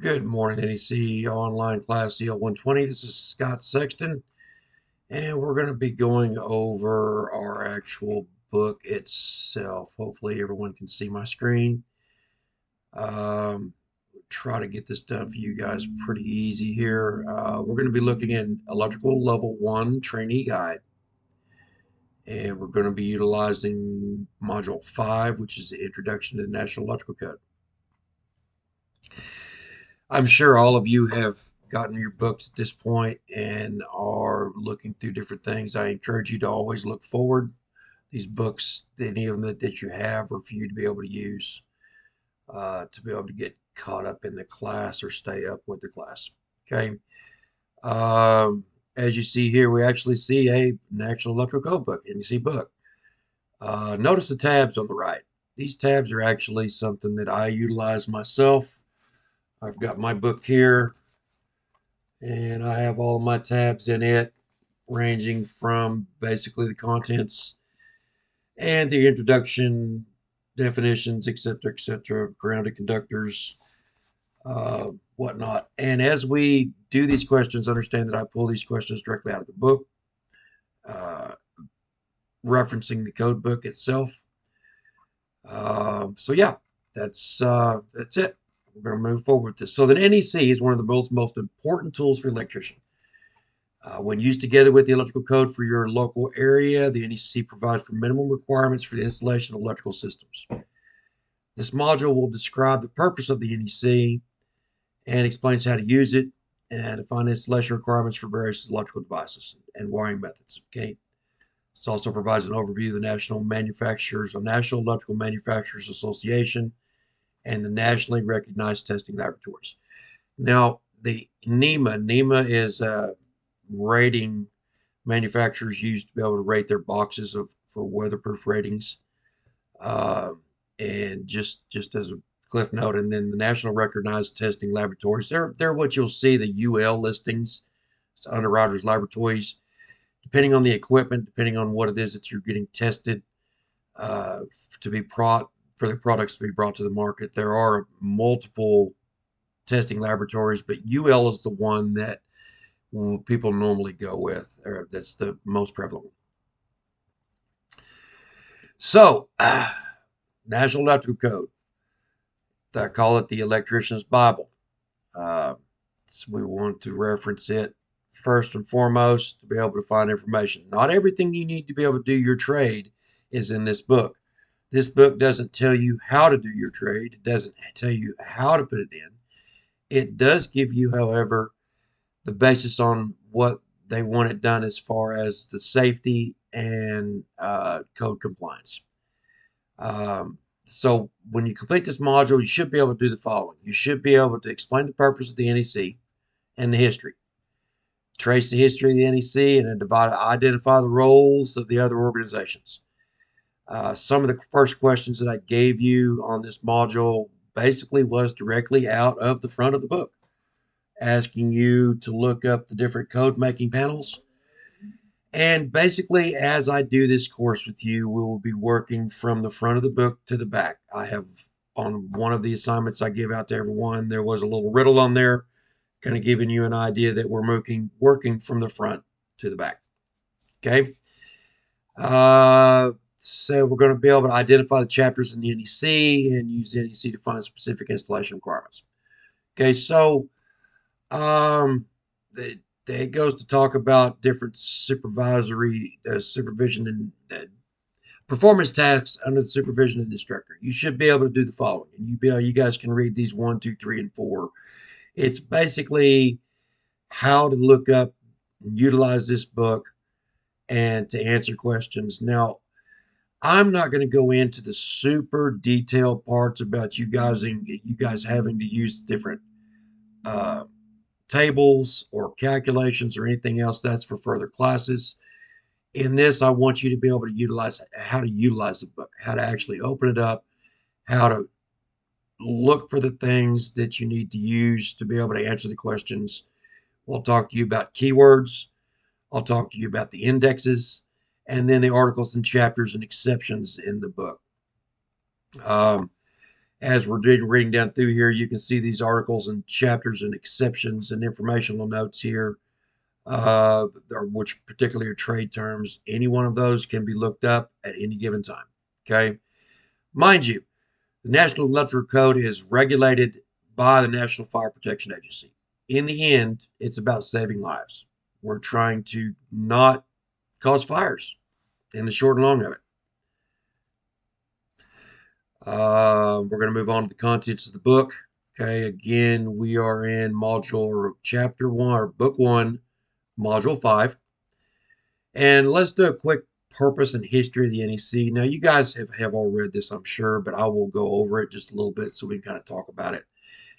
Good morning, NEC online class EL120. This is Scott Sexton, and we're going to be going over our actual book itself. Hopefully, everyone can see my screen. Um, Try to get this done for you guys pretty easy here. We're going to be looking at Electrical Level 1 Trainee Guide, and we're going to be utilizing Module 5, which is the Introduction to the National Electrical Code. I'm sure all of you have gotten your books at this point and are looking through different things. I encourage you to always look forward. These books, any of them that you have, are for you to be able to use to be able to get caught up in the class or stay up with the class. Okay. As you see here, we actually see a National Electrical Code book, NEC book. Notice the tabs on the right. These tabs are actually something that I utilize myself. I've got my book here, and I have all of my tabs in it, ranging from basically the contents and the introduction, definitions, etc., grounded conductors, whatnot. And as we do these questions, understand that I pull these questions directly out of the book, uh, referencing the code book itself. So yeah, that's it. We're going to move forward with this. So the NEC is one of the most important tools for electrician. When used together with the electrical code for your local area, the NEC provides for minimum requirements for the installation of electrical systems. This module will describe the purpose of the NEC and explains how to use it and define installation requirements for various electrical devices and wiring methods. Okay. This also provides an overview of the National Electrical Manufacturers Association and the nationally recognized testing laboratories. Now, the NEMA is rating manufacturers use to be able to rate their boxes for weatherproof ratings. Uh, and just as a cliff note, and then the national recognized testing laboratories, they're what you'll see the UL listings. It's Underwriters Laboratories. Depending on the equipment, depending on what it is that you're getting tested uh, to be brought for the products to be brought to the market, there are multiple testing laboratories, but UL is the one that people normally go with, or that's the most prevalent one. So, National Electrical Code, I call it the electrician's Bible. Uh, so we want to reference it first and foremost to be able to find information. Not everything you need to be able to do your trade is in this book. This book doesn't tell you how to do your trade. It doesn't tell you how to put it in. It does give you, however, the basis on what they want it done as far as the safety and code compliance. So when you complete this module, you should be able to do the following. You should be able to explain the purpose of the NEC and the history. Trace the history of the NEC and identify the roles of the other organizations. Some of the first questions that I gave you on this module basically was directly out of the front of the book, asking you to look up the different code making panels. And basically, as I do this course with you, we will be working from the front of the book to the back. I have on one of the assignments I give out to everyone, there was a little riddle on there, kind of giving you an idea that we're working from the front to the back. Okay. So we're going to be able to identify the chapters in the NEC and use the NEC to find specific installation requirements. Okay, so um, it goes to talk about different supervision and performance tasks under the supervision of the instructor. You should be able to do the following, and you guys can read these 1, 2, 3, and 4. It's basically how to look up and utilize this book and to answer questions. Now, I'm not going to go into the super detailed parts about you guys having to use different uh, tables or calculations or anything else. That's for further classes. In this, I want you to be able to utilize how to utilize the book, how to actually open it up, how to look for the things that you need to use to be able to answer the questions. We'll talk to you about keywords. I'll talk to you about the indexes and then the articles and chapters and exceptions in the book. Um, As we're reading down through here, you can see these articles and chapters and exceptions and informational notes here, which particularly are trade terms. Any one of those can be looked up at any given time. Okay. Mind you, the National Electrical Code is regulated by the National Fire Protection Agency. In the end, it's about saving lives. We're trying to not cause fires in the short and long of it. We're going to move on to the contents of the book. Okay, again, we are in module or chapter 1 or book 1, module 5. And let's do a quick purpose and history of the NEC. Now, you guys have all read this, I'm sure, but I will go over it just a little bit so we can kind of talk about it.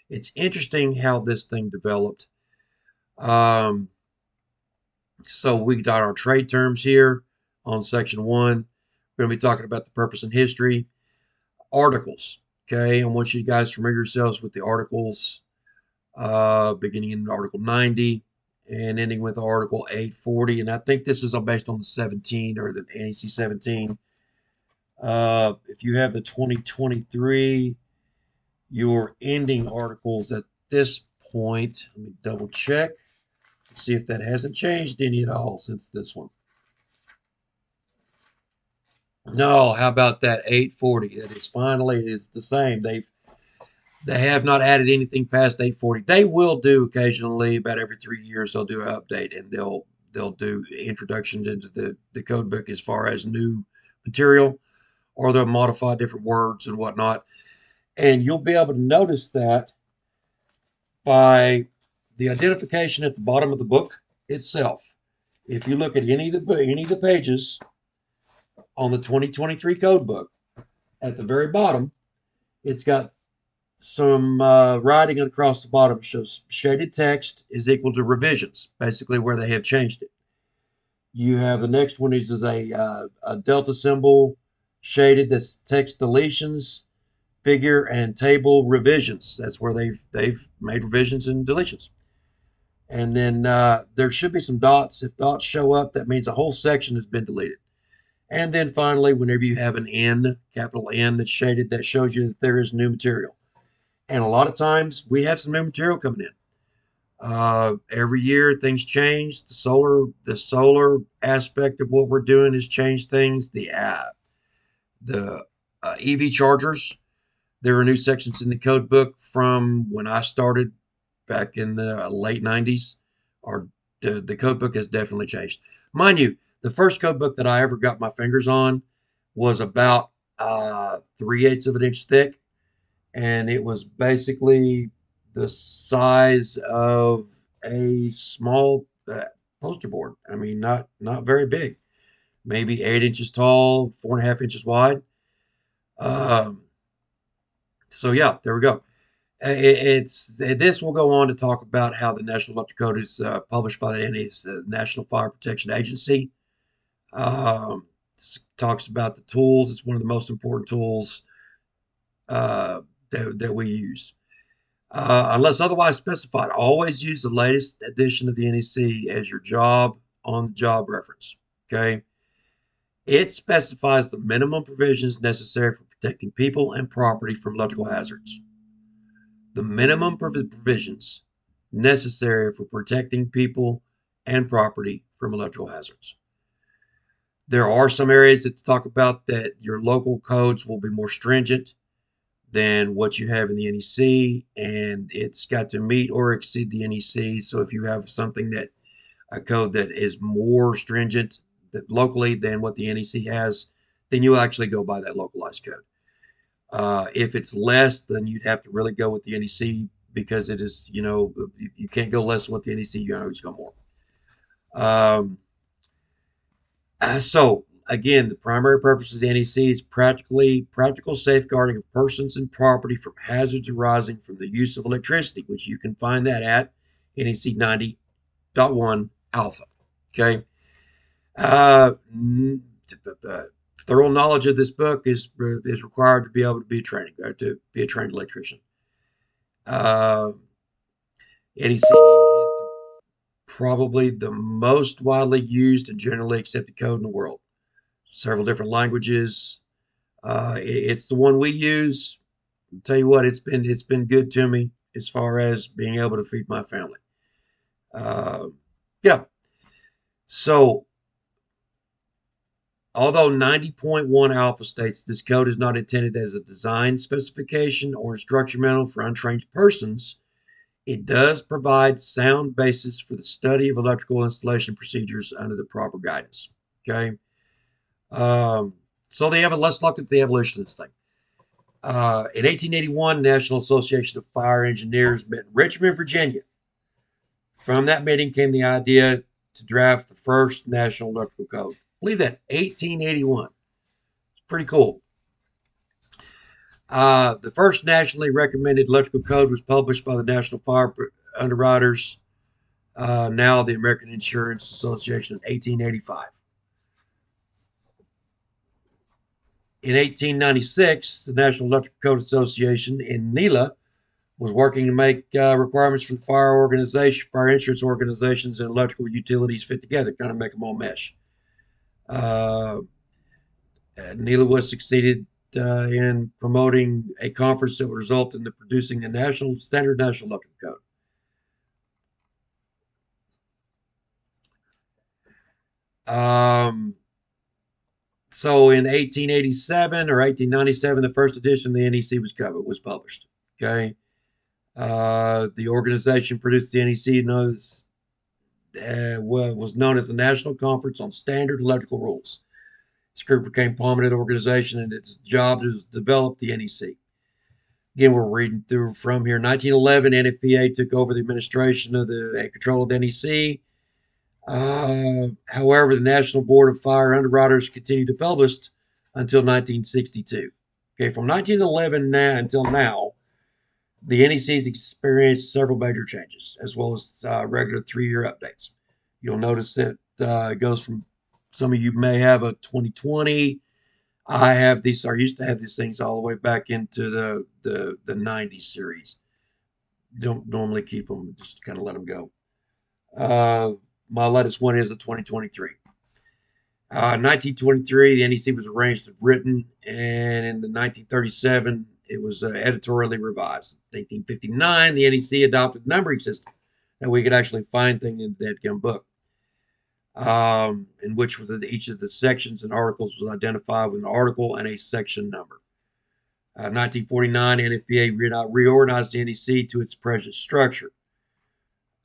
It's interesting how this thing developed. So we got our trade terms here on section 1. We're going to be talking about the purpose and history. Articles. Okay, I want you guys to familiar yourselves with the articles, beginning in Article 90 and ending with Article 840. And I think this is based on the 17 or the NEC 17. If you have the 2023, your ending articles at this point, let me double check, see if that hasn't changed any at all since this one. No, how about that 840? That is finally, it is the same. They have not added anything past 840. They will do occasionally, about every 3 years, they'll do an update and they'll do introductions into the code book as far as new material, or they'll modify different words and whatnot. And you'll be able to notice that by the identification at the bottom of the book itself. If you look at any of the pages on the 2023 code book, at the very bottom, it's got some writing across the bottom, shows shaded text is equal to revisions, basically where they have changed it. You have the next one is a delta symbol shaded, that's text deletions, figure and table revisions. That's where they've made revisions and deletions. And then there should be some dots. If dots show up, that means a whole section has been deleted. And then finally, whenever you have an N, capital N, that's shaded, that shows you that there is new material. And a lot of times we have some new material coming in. Every year things change. The solar aspect of what we're doing has changed things. The EV chargers, there are new sections in the code book from when I started back in the late 90s. The code book has definitely changed. Mind you, the first code book that I ever got my fingers on was about 3/8 of an inch thick, and it was basically the size of a small poster board. I mean, not very big, maybe 8 inches tall, 4.5 inches wide. So yeah, there we go. This will go on to talk about how the National Electrical Code is published by the National Fire Protection Agency. Talks about the tools. It's one of the most important tools that we use. Unless otherwise specified, always use the latest edition of the NEC as your on-the-job reference. Okay. It specifies the minimum provisions necessary for protecting people and property from electrical hazards. The minimum provisions necessary for protecting people and property from electrical hazards. There are some areas that talk about that your local codes will be more stringent than what you have in the NEC, and it's got to meet or exceed the NEC. So if you have a code that is more stringent locally than what the NEC has, then you'll actually go by that localized code. If it's less, then you'd have to really go with the NEC, because it is, you can't go less than what the NEC, you always go more. So again, the primary purpose of the NEC is practical safeguarding of persons and property from hazards arising from the use of electricity, which you can find that at NEC 90.1 alpha. Okay. Thorough knowledge of this book is required to be able to be a trained electrician. NEC is probably the most widely used and generally accepted code in the world. Several different languages. It's the one we use. I'll tell you what, it's been good to me as far as being able to feed my family. Uh, yeah. So although 90.1 alpha states this code is not intended as a design specification or instruction manual for untrained persons, it does provide sound basis for the study of electrical installation procedures under the proper guidance. Okay. Um, so let's look at the evolution of this thing. In 1881, National Association of Fire Engineers met in Richmond, Virginia. From that meeting came the idea to draft the first National Electrical Code. Believe that, 1881. It's pretty cool. The first nationally recommended electrical code was published by the National Fire Underwriters, now the American Insurance Association, in 1885. In 1896, the National Electrical Code Association in NELA was working to make requirements for the fire insurance organizations, and electrical utilities fit together, kind of make them all mesh. Uh, NELA was succeeded in promoting a conference that would result in the producing a national standard national electrical code. So in 1887 or 1897, the first edition of the NEC was published. Okay. The organization produced the NEC was known as the National Conference on Standard Electrical Rules. This group became a prominent organization, and its job is to develop the NEC. Again, we're reading through from here. 1911, NFPA took over the administration of the control of the NEC. However, the National Board of Fire Underwriters continued to publish until 1962. Okay, from 1911 now until now, the NEC's experienced several major changes, as well as regular 3-year updates. You'll notice that it goes from, some of you may have a 2020. I have these, or used to have these things all the way back into the 90s series. Don't normally keep them, just kind of let them go. My latest one is a 2023. 1923, the NEC was arranged and written, and in the 1937, it was editorially revised. In 1959, the NEC adopted a numbering system that we could actually find things in the dead book, in which each of the sections and articles was identified with an article and a section number. 1949, NFPA reorganized the NEC to its present structure.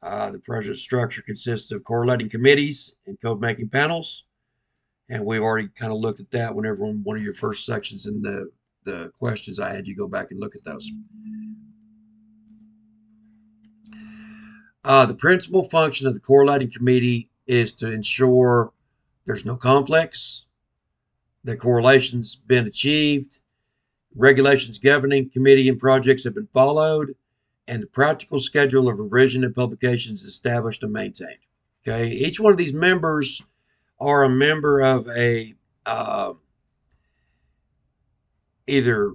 The present structure consists of correlating committees and code making panels. And we've already kind of looked at that whenever on one of your first sections in the questions I had you go back and look at those. The principal function of the correlating committee is to ensure there's no conflicts, that correlation's been achieved, regulations governing committee and projects have been followed, and the practical schedule of revision and publications is established and maintained. Okay, each one of these members are a member of a either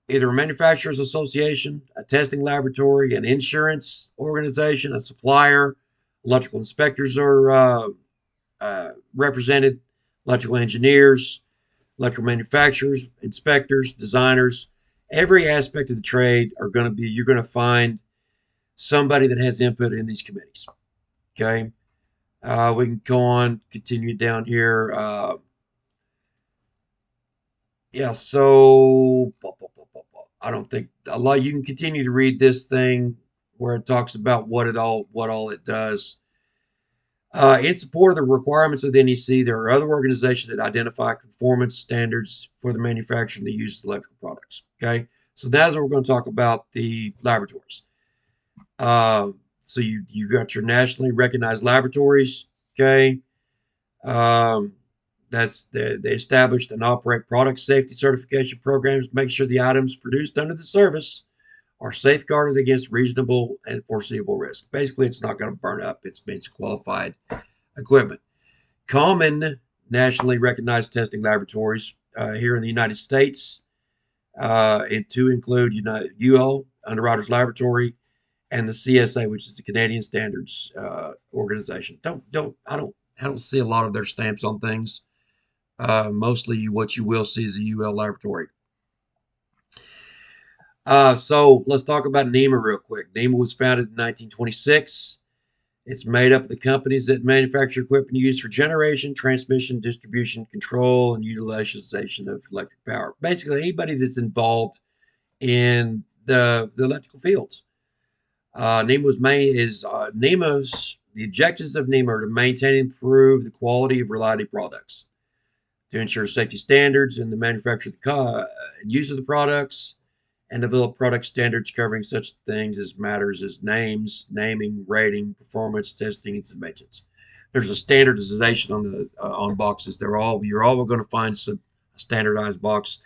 a manufacturers association, a testing laboratory, an insurance organization, a supplier. Electrical inspectors are represented, electrical engineers, electrical manufacturers, inspectors, designers. Every aspect of the trade you're going to find somebody that has input in these committees. Okay. We can go on, continue down here. Yeah, so I don't think a lot. You can continue to read this thing where it talks about what all it does. In support of the requirements of the NEC, there are other organizations that identify conformance standards for the manufacture and the use of electrical products. Okay, so that's what we're going to talk about, the laboratories. So you got your nationally recognized laboratories. Okay, they established and operate product safety certification programs to make sure the items produced under the service are safeguarded against reasonable and foreseeable risk. Basically, it's not going to burn up. It's qualified equipment. Common nationally recognized testing laboratories here in the United States, and to include UL, Underwriters Laboratory, and the CSA, which is the Canadian Standards Organization. I don't see a lot of their stamps on things. Mostly what you will see is a UL laboratory. So let's talk about NEMA real quick. NEMA was founded in 1926. It's made up of the companies that manufacture equipment used for generation, transmission, distribution, control, and utilization of electric power. Basically, anybody that's involved in the electrical fields. NEMA's the objectives of NEMA are to maintain and improve the quality of reliability products, to ensure safety standards in the manufacture of the use of the products, and develop product standards covering such things as matters as names, naming, rating, performance, testing, and dimensions. There's a standardization on the on boxes. You're all going to find some standardized box.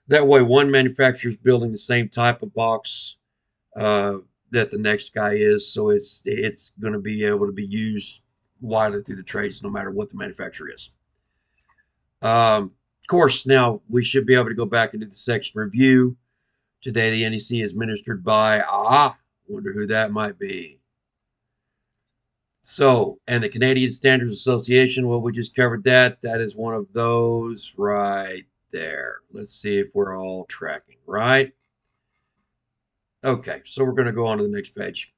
That way, one manufacturer is building the same type of box uh, that the next guy is, so it's going to be able to be used widely through the trades, no matter what the manufacturer is. Of course, now we should be able to go back into the section review. Today, the NEC is administered by, wonder who that might be. So, and the Canadian Standards Association, well, we just covered that. That is one of those right there. Let's see if we're all tracking, right? Okay, so we're going to go on to the next page.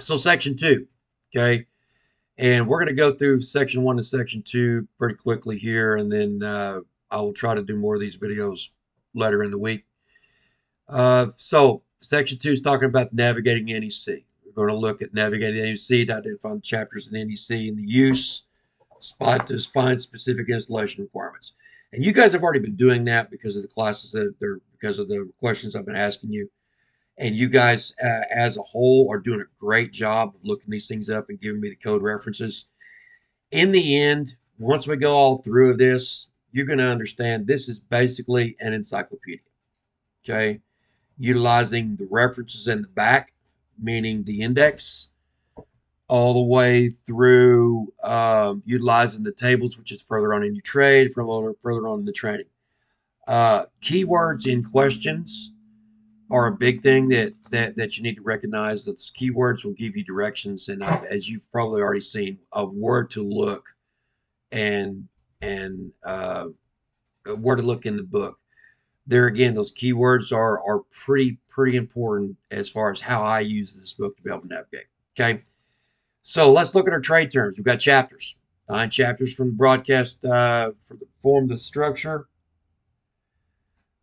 So, section 2, okay? And we're going to go through section 1 to section 2 pretty quickly here, and then I will try to do more of these videos later in the week. So section 2 is talking about navigating NEC. We're going to look at navigating the NEC to identify the chapters in NEC and the use, spot to find specific installation requirements. And you guys have already been doing that because of the classes because of the questions I've been asking you. And you guys, as a whole, are doing a great job of looking these things up and giving me the code references. In the end, once we go all through this, you're going to understand this is basically an encyclopedia. Okay, utilizing the references in the back, meaning the index, all the way through utilizing the tables, which is further on in your trade, further on in the training. Keywords in questions are a big thing that you need to recognize. Those keywords will give you directions, and as you've probably already seen, of where to look and where to look in the book. There again, those keywords are pretty important as far as how I use this book to be able to navigate. Okay, so let's look at our trade terms. We've got chapters, 9 chapters from the broadcast for the form, the structure.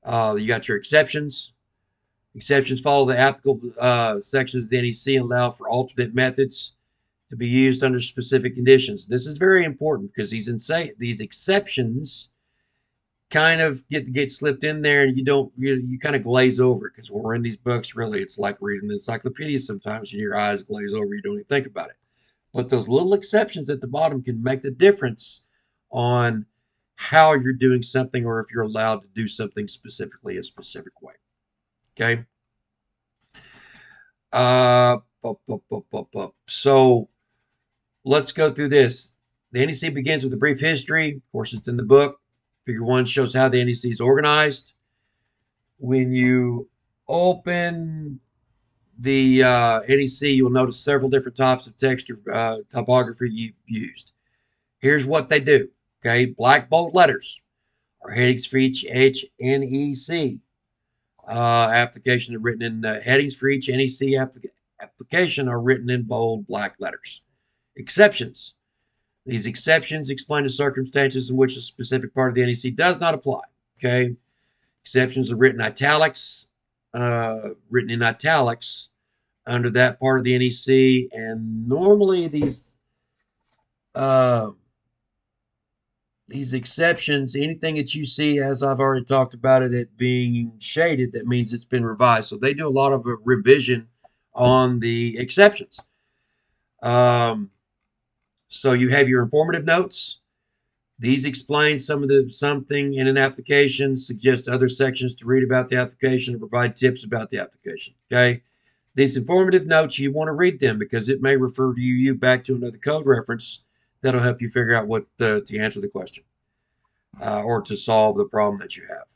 You got your exceptions. Exceptions follow the applicable sections of the NEC and allow for alternate methods to be used under specific conditions. This is very important because these exceptions kind of get slipped in there, and you kind of glaze over it, because when we're in these books, really it's like reading an encyclopedia sometimes, and your eyes glaze over, you don't even think about it. But those little exceptions at the bottom can make the difference on how you're doing something, or if you're allowed to do something specifically a specific way. Okay. So let's go through this. The NEC begins with a brief history. Of course, it's in the book. Figure 1 shows how the NEC is organized. When you open the NEC, you'll notice several different types of texture typography used. Here's what they do. Okay, black bold letters are headings for each NEC application are written in headings for each NEC application are written in bold black letters. Exceptions. These exceptions explain the circumstances in which a specific part of the NEC does not apply. Okay, exceptions are written in italics under that part of the NEC, and normally these exceptions, anything that you see, as I've already talked about it being shaded, that means it's been revised. So they do a lot of revision on the exceptions. So you have your informative notes. These explain something in an application, suggest other sections to read about the application, and provide tips about the application. Okay. These informative notes, you want to read them because it may refer you back to another code reference that'll help you figure out what to answer the question or to solve the problem that you have.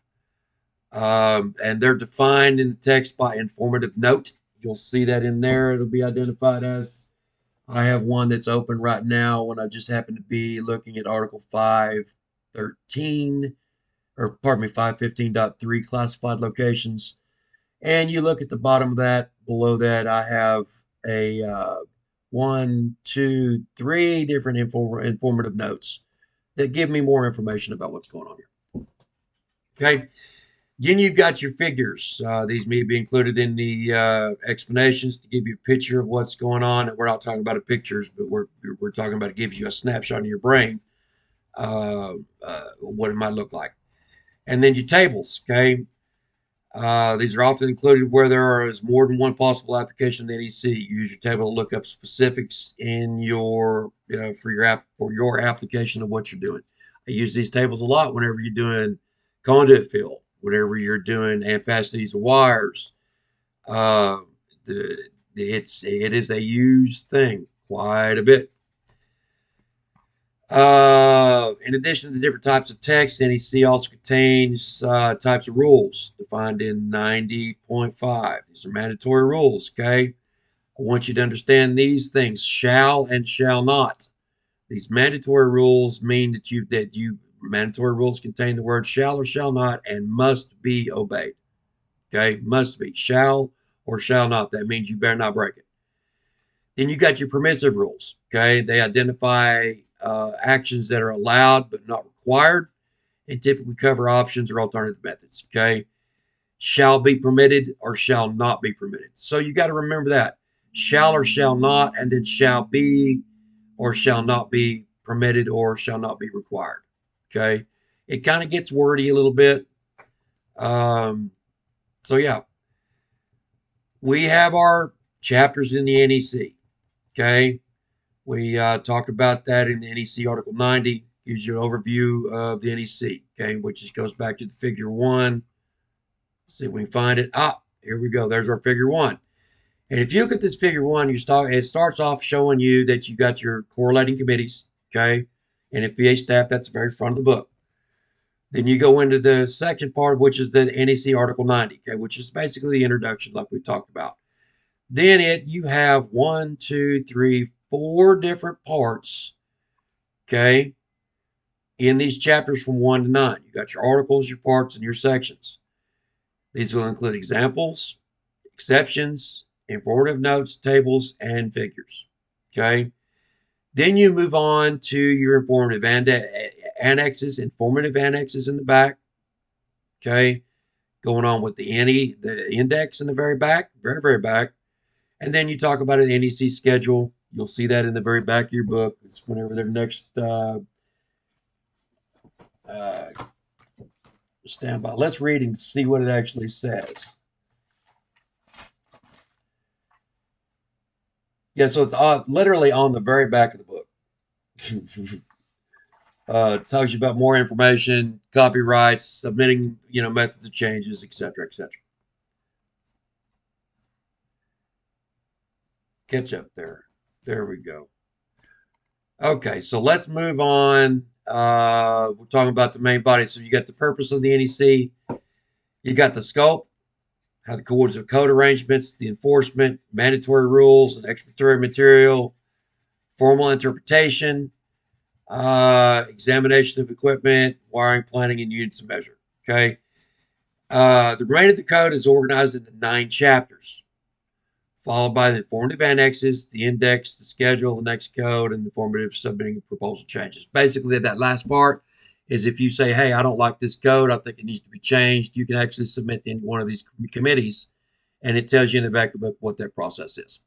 And they're defined in the text by informative note. You'll see that in there. It'll be identified as, I have one that's open right now when I just happen to be looking at Article 5, 515.13, or pardon me, 515.3 classified locations. And you look at the bottom of that, below that, I have a one, two, three different informative notes that give me more information about what's going on here. Okay. Then you've got your figures. These may be included in the explanations to give you a picture of what's going on. And we're not talking about pictures, but we're talking about it gives you a snapshot in your brain, what it might look like. And then your tables. Okay. These are often included where there is more than one possible application in NEC. You use your table to look up specifics in your for your application of what you're doing. I use these tables a lot whenever you're doing conduit fill, whenever you're doing ampacities of wires. Uh, it is a used thing quite a bit. In addition to the different types of text, NEC also contains types of rules defined in 90.5. These are mandatory rules, okay? I want you to understand these things, shall and shall not. These mandatory rules mean that mandatory rules contain the word shall or shall not and must be obeyed, okay? Must be, shall or shall not. That means you better not break it. Then you got your permissive rules, okay? They identify actions that are allowed but not required and typically cover options or alternative methods, okay? Shall be permitted or shall not be permitted. So you got to remember that. Shall or shall not, and then shall be or shall not be permitted or shall not be required, okay? It kind of gets wordy a little bit. So yeah, we have our chapters in the NEC, okay? We talk about that in the NEC Article 90, gives you an overview of the NEC, okay, which just goes back to the figure 1. Let's see if we can find it. Here we go. There's our figure 1. And if you look at this figure 1, it starts off showing you that you got your correlating committees, okay, and NFPA staff. That's the very front of the book. Then you go into the second part, which is the NEC Article 90, okay, which is basically the introduction like we talked about. Then you have 1, 2, 3, 4 different parts, okay, in these chapters from 1 to 9. You got your articles, your parts, and your sections. These will include examples, exceptions, informative notes, tables, and figures, okay? Then you move on to your informative annexes in the back, okay? Going on with the index in the very back, very, very back. And then you talk about an NEC schedule. You'll see that in the very back of your book. It's whenever their next stand by. Let's read and see what it actually says. Yeah, so it's literally on the very back of the book. Tells you about more information, copyrights, submitting, methods of changes, etc., etc. Catch up there. There we go. Okay, so let's move on. We're talking about the main body. So you got the purpose of the NEC. You got the scope, how the codes of code arrangements, the enforcement, mandatory rules, and explanatory material, formal interpretation, examination of equipment, wiring, planning, and units of measure. Okay. The remainder of the code is organized into 9 chapters, followed by the informative annexes, the index, the schedule, the next code, and the formative submitting proposal changes. Basically, that last part is if you say, hey, I don't like this code, I think it needs to be changed, you can actually submit to any one of these committees, and it tells you in the back of the book what that process is.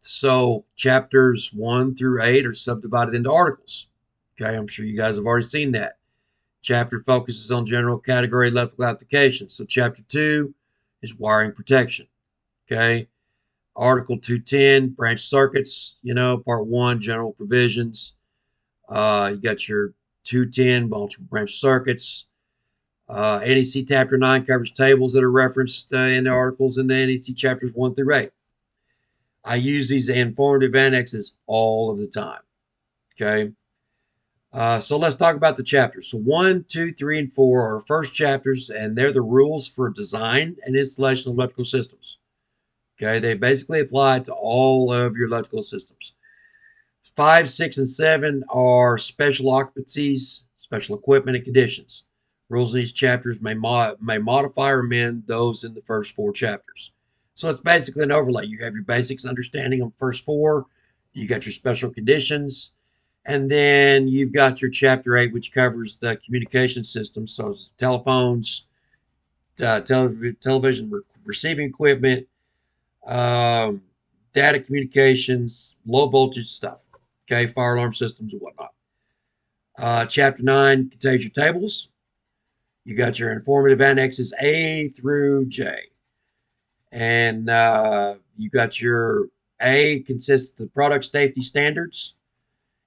So chapters 1 through 8 are subdivided into articles. Okay, I'm sure you guys have already seen that. Chapter focuses on general category level applications. So chapter 2 is wiring protection. Okay. Article 210, branch circuits, part 1, general provisions. You got your 210, multiple branch circuits. NEC chapter 9 covers tables that are referenced in the articles in the NEC chapters 1 through 8. I use these informative annexes all of the time. Okay. So let's talk about the chapters. So 1, 2, 3, and 4 are first chapters, and they're the rules for design and installation of electrical systems. Okay, they basically apply to all of your electrical systems. 5, 6, and 7 are special occupancies, special equipment, and conditions. Rules in these chapters may modify or amend those in the first 4 chapters. So it's basically an overlay. You have your basics understanding of the first 4, you got your special conditions, and then you've got your chapter 8, which covers the communication systems, so telephones, television receiving equipment, um, data communications, low voltage stuff. Okay, fire alarm systems and whatnot. Chapter 9 contains your tables. You got your informative annexes A through J. And you got your A consists of product safety standards.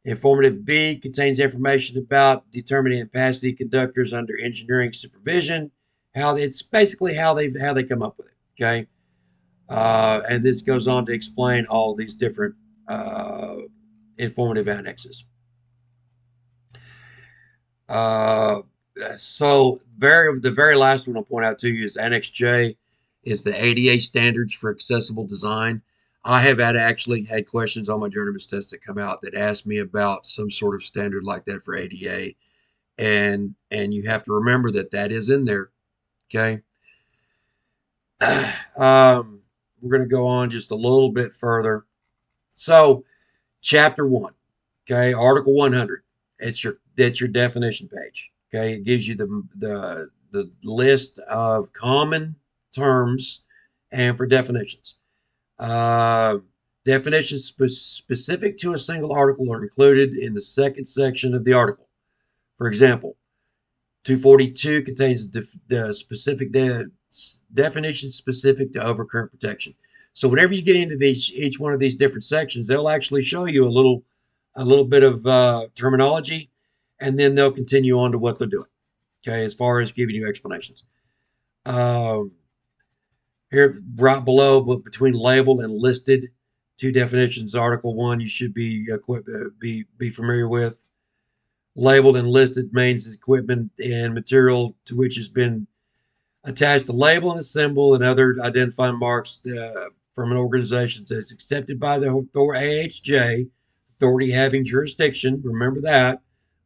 Informative B contains information about determining capacity conductors under engineering supervision. How it's basically how they come up with it. Okay, and this goes on to explain all these different uh, informative annexes. Uh, the very last one I'll point out to you is Annex J, is the ADA standards for accessible design. I have actually had questions on my journeyman's test that come out that ask me about some sort of standard like that for ADA, and you have to remember that that is in there. Okay. We're going to go on just a little bit further. So, Chapter 1, okay, Article 100. That's your definition page. Okay, it gives you the list of common terms and for definitions. Uh, Definitions specific to a single article are included in the second section of the article. For example, 242 contains the specific definition specific to overcurrent protection. So whenever you get into each one of these different sections, they'll actually show you a little bit of terminology, and then they'll continue on to what they're doing. Okay, as far as giving you explanations. Um, Here, right below, but between label and listed, 2 definitions. Article 1, you should be familiar with. Labeled and listed means equipment and material to which has been attached a label and a symbol and other identifying marks from an organization that's accepted by the AHJ, authority having jurisdiction. Remember that.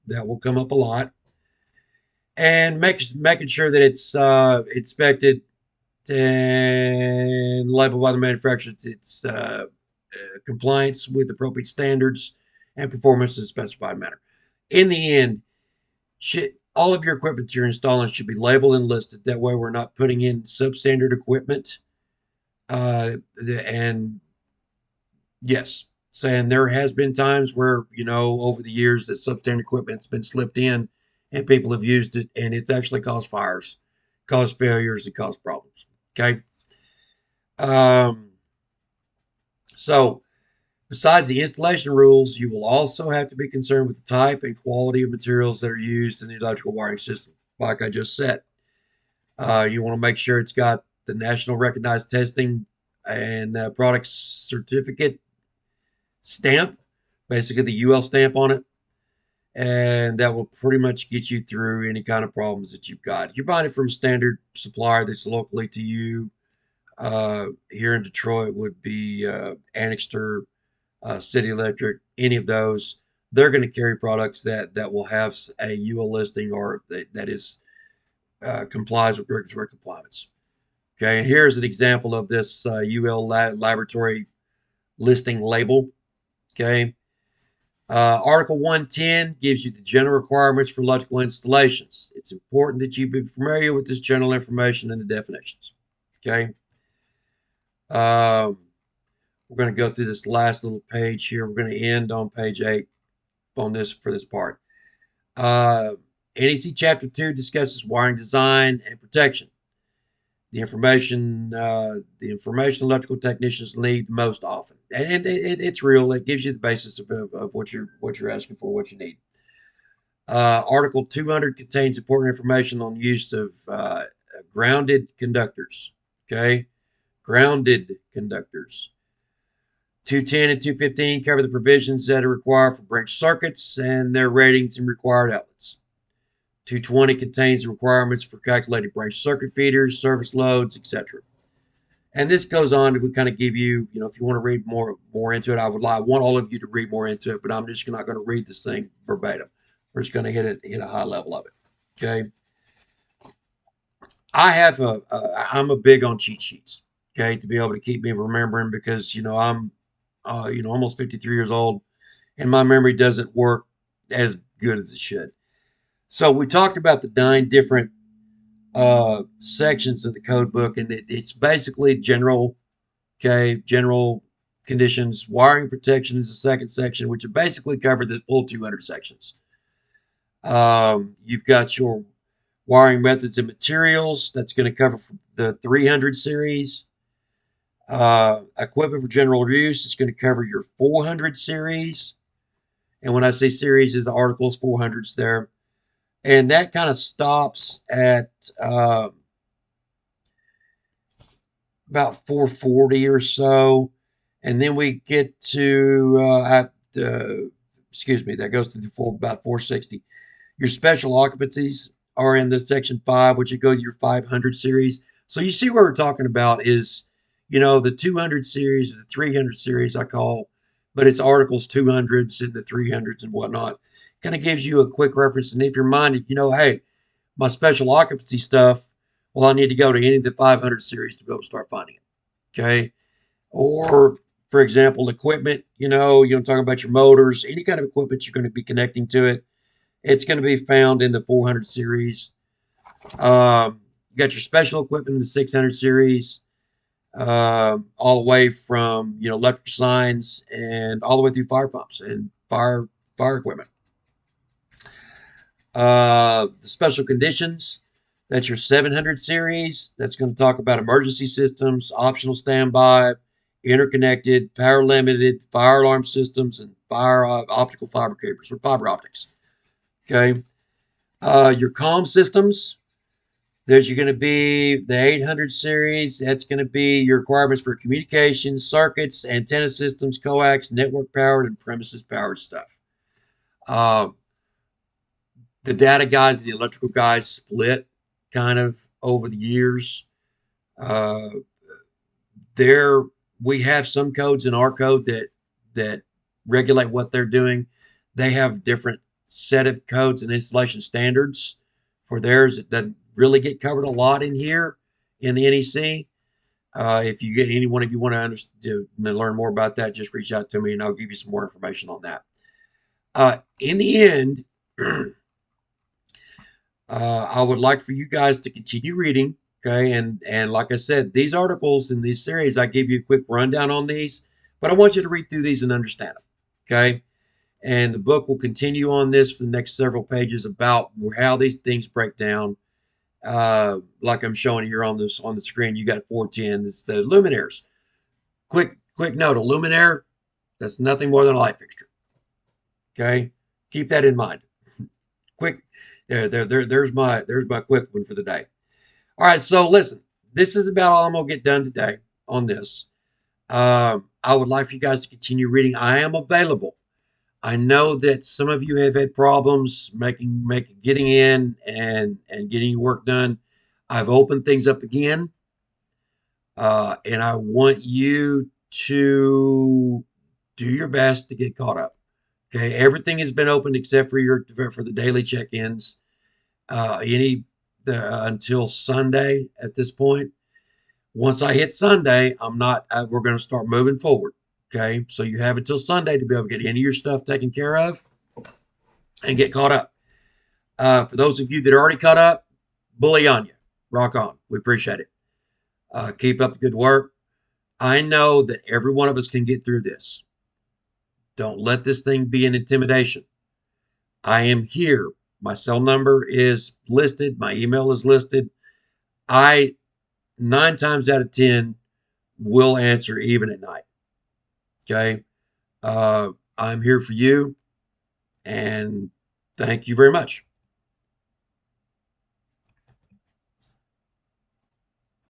That will come up a lot. And making sure that it's inspected and labeled by the manufacturer. It's compliance with appropriate standards and performance in a specified manner. In the end, all of your equipment you're installing should be labeled and listed. That way, we're not putting in substandard equipment. And yes, saying there has been times where, over the years that substandard equipment's been slipped in and people have used it and it's actually caused fires, caused failures, and caused problems. Okay. Um, so, besides the installation rules, you will also have to be concerned with the type and quality of materials that are used in the electrical wiring system, like I just said. You want to make sure it's got the national recognized testing and product certificate stamp, basically the UL stamp on it. And that will pretty much get you through any kind of problems that you've got. If you're buying it from a standard supplier that's locally to you, here in Detroit would be Annixter, City Electric, any of those. They're going to carry products that will have a UL listing or that is complies with regulatory compliance. Okay, and here's an example of this UL laboratory listing label. Okay, Article 110 gives you the general requirements for electrical installations. It's important that you be familiar with this general information and the definitions. Okay. Um, we're going to go through this last little page here. We're going to end on page 8 on this for this part. NEC Chapter 2 discusses wiring design and protection. The information electrical technicians need most often, and it's real. It gives you the basis of what you're asking for, what you need. Article 200 contains important information on use of grounded conductors. Okay, grounded conductors. 210 and 215 cover the provisions that are required for branch circuits and their ratings and required outlets. 220 contains the requirements for calculating branch circuit feeders, service loads, etc. And this goes on to kind of give you, if you want to read more into it, I want all of you to read more into it, but I'm just not going to read this thing verbatim. We're just going to hit a high level of it. Okay. I'm a big on cheat sheets. Okay, to be able to keep me remembering because I'm almost 53 years old, and my memory doesn't work as good as it should. So we talked about the 9 different sections of the code book, and it's basically general. Okay, general conditions. Wiring protection is the second section, which basically covered the full 200 sections. You've got your wiring methods and materials. That's going to cover the 300 series. Equipment for general use is going to cover your 400 series. And when I say series, is the articles 400s there. And that kind of stops at about 440 or so. And then we get to, excuse me, that goes to about 460. Your special occupancies are in the section 5, which would go to your 500 series. So you see what we're talking about is, the 200 series, the 300 series I call, but it's articles 200s and the 300s and whatnot. Kind of gives you a quick reference. And if you're minded, hey, my special occupancy stuff, well, I need to go to any of the 500 series to be able to start finding it. Okay. Or, for example, equipment, you're talking about your motors, any kind of equipment you're going to be connecting to it. It's going to be found in the 400 series. You got your special equipment in the 600 series, all the way from electric signs and all the way through fire pumps and fire equipment. The special conditions, that's your 700 series. That's going to talk about emergency systems, optional standby, interconnected, power limited, fire alarm systems, and fire optical fiber cables or fiber optics. Okay. Your comm systems, there's going to be the 800 series. That's going to be your requirements for communications, circuits, antenna systems, coax, network powered, and premises powered stuff. The data guys and the electrical guys split kind of over the years. Uh, there we have some codes in our code that regulate what they're doing. They have different set of codes and installation standards for theirs. It doesn't really get covered a lot in here in the NEC. If you get any one of you want to learn more about that, just reach out to me and I'll give you some more information on that. In the end, I would like for you guys to continue reading. Okay, and like I said, these articles in these series, I gave you a quick rundown on these, but I want you to read through these and understand them. Okay, and the book will continue on this for the next several pages about how these things break down. Like I'm showing here on the screen, you got 410. It's the luminaires. Quick note: a luminaire, that's nothing more than a light fixture. Okay, keep that in mind. Quick, there's my quick one for the day. All right, so listen, this is about all I'm gonna get done today on this. I would like for you guys to continue reading. I am available. I know that some of you have had problems getting in and getting your work done. I've opened things up again, and I want you to do your best to get caught up. Okay, everything has been opened except for the daily check-ins. Until Sunday at this point. Once I hit Sunday, we're going to start moving forward. Okay. So you have until Sunday to be able to get any of your stuff taken care of and get caught up. For those of you that are already caught up, bully on you. Rock on. We appreciate it. Keep up the good work. I know that every one of us can get through this. Don't let this thing be an intimidation. I am here. My cell number is listed. My email is listed. 9 times out of 10 will answer even at night. Okay. I'm here for you and thank you very much.